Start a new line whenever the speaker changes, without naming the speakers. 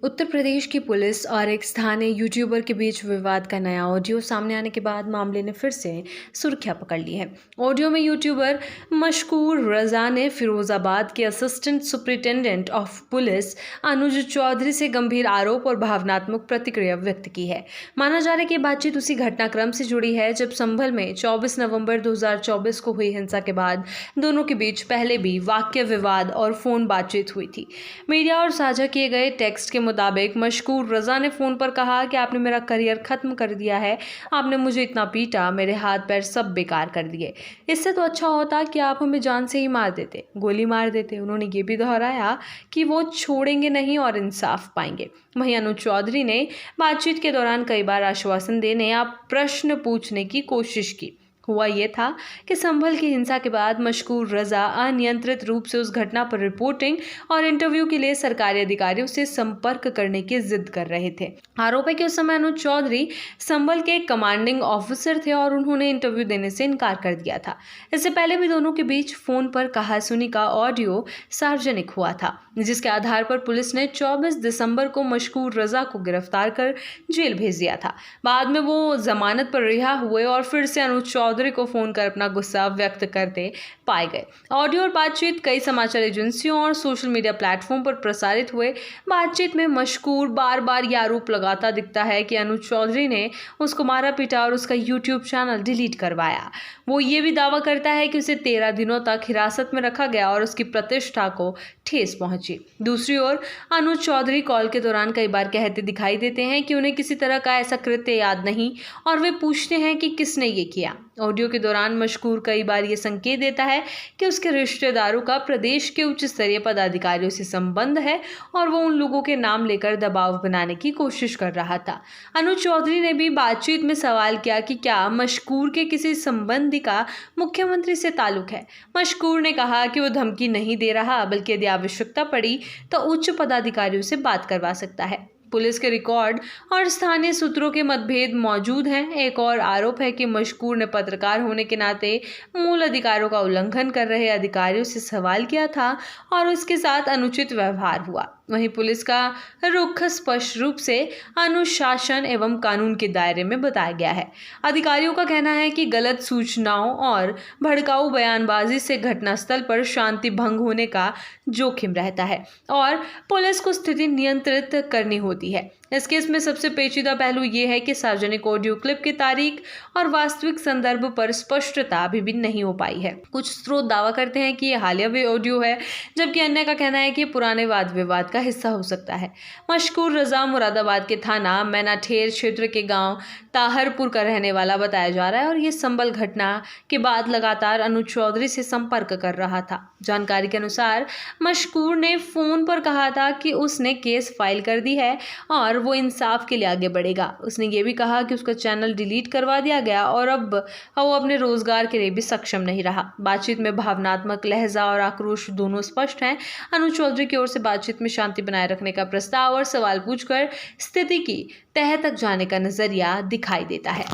उत्तर प्रदेश की पुलिस और एक स्थानीय यूट्यूबर के बीच विवाद का नया ऑडियो सामने आने के बाद मामले ने फिर से सुर्खियां पकड़ ली है। ऑडियो में यूट्यूबर मशकूर रजा ने फिरोजाबाद के असिस्टेंट सुपरिटेंडेंट ऑफ पुलिस अनुज चौधरी से गंभीर आरोप और भावनात्मक प्रतिक्रिया व्यक्त की है। माना जा रहा है कि बातचीत उसी घटनाक्रम से जुड़ी है जब संभल में 24 नवंबर 2024 को हुई हिंसा के बाद दोनों के बीच पहले भी वाक्य विवाद और फोन बातचीत हुई थी। मीडिया और साझा किए गए टेक्स्ट के मुताबिक मशकूर रजा ने फोन पर कहा कि आपने मेरा करियर खत्म कर दिया है, आपने मुझे इतना पीटा, मेरे हाथ पैर सब बेकार कर दिए। इससे तो अच्छा होता कि आप हमें जान से ही मार देते, गोली मार देते। उन्होंने ये भी दोहराया कि वो छोड़ेंगे नहीं और इंसाफ पाएंगे। वहीं अनुज चौधरी ने बातचीत के दौरान कई बार आश्वासन देने या प्रश्न पूछने की कोशिश की। हुआ ये था कि संभल की हिंसा के बाद मशकूर रजा अनियंत्रित रूप से उस घटना पर रिपोर्टिंग और इंटरव्यू के लिए सरकारी अधिकारियों से संपर्क करने की जिद कर रहे थे। आरोप है कि उस समय अनुज चौधरी संभल के कमांडिंग ऑफिसर थे और उन्होंने इंटरव्यू देने से इनकार कर दिया था। इससे पहले भी दोनों के बीच फोन पर कहासुनी का ऑडियो सार्वजनिक हुआ था, जिसके आधार पर पुलिस ने 24 दिसंबर को मशकूर रजा को गिरफ्तार कर जेल भेज दिया था। बाद में वो जमानत पर रिहा हुए और फिर से अनुज चौधरी को फोन कर अपना गुस्सा व्यक्त करते पाए गए। ऑडियो और बातचीत कई समाचार एजेंसियों और सोशल मीडिया प्लेटफॉर्म पर प्रसारित हुए। बातचीत में मशकूर बार बार यह आरोप लगाता दिखता है कि अनुज चौधरी ने उसको मारा पीटा और उसका यूट्यूब चैनल डिलीट करवाया। वो ये भी दावा करता है कि उसे 13 दिनों तक हिरासत में रखा गया और उसकी प्रतिष्ठा को ठेस पहुंची। दूसरी ओर अनुज चौधरी कॉल के दौरान कई बार कहते दिखाई देते हैं कि उन्हें किसी तरह का ऐसा कृत्य याद नहीं और वे पूछते हैं कि किसने ये किया। ऑडियो के दौरान मशकूर कई बार ये संकेत देता है कि उसके रिश्तेदारों का प्रदेश के उच्च स्तरीय पदाधिकारियों से संबंध है और वो उन लोगों के नाम लेकर दबाव बनाने की कोशिश कर रहा था। अनुज चौधरी ने भी बातचीत में सवाल किया कि क्या मशकूर के किसी संबंधी का मुख्यमंत्री से ताल्लुक है। मशकूर ने कहा कि वो धमकी नहीं दे रहा, बल्कि यदि आवश्यकता पड़ी तो उच्च पदाधिकारियों से बात करवा सकता है। पुलिस के रिकॉर्ड और स्थानीय सूत्रों के मतभेद मौजूद हैं। एक और आरोप है कि मशकूर ने पत्रकार होने के नाते मूल अधिकारों का उल्लंघन कर रहे अधिकारियों से सवाल किया था और उसके साथ अनुचित व्यवहार हुआ। वहीं पुलिस का रुख स्पष्ट रूप से अनुशासन एवं कानून के दायरे में बताया गया है। अधिकारियों का कहना है कि गलत सूचनाओं और भड़काऊ बयानबाजी से घटनास्थल पर शांति भंग होने का जोखिम रहता है और पुलिस को स्थिति नियंत्रित करनी होती है। इस केस में सबसे पेचीदा पहलू ये है कि सार्वजनिक ऑडियो क्लिप की तारीख और वास्तविक संदर्भ पर स्पष्टता अभी भी नहीं हो पाई है। कुछ स्रोत दावा करते हैं कि यह हालिया ऑडियो है, जबकि अन्य का कहना है कि पुराने वाद विवाद का हिस्सा हो सकता है। मशकूर रजा मुरादाबाद के थाना मैनाठेर क्षेत्र के गांव ताहरपुर का रहने वाला बताया जा रहा है और ये संभल घटना के बाद लगातार अनुज चौधरी से संपर्क कर रहा था। जानकारी के अनुसार मशकूर ने फोन पर कहा था कि उसने केस फाइल कर दी है और वो इंसाफ के लिए आगे बढ़ेगा। उसने ये भी कहा कि उसका चैनल डिलीट करवा दिया गया और अब वो अपने रोजगार के लिए भी सक्षम नहीं रहा। बातचीत में भावनात्मक लहजा और आक्रोश दोनों स्पष्ट हैं। अनुज चौधरी की ओर से बातचीत में शांति बनाए रखने का प्रस्ताव और सवाल पूछकर स्थिति की तह तक जाने का नजरिया दिखाई देता है।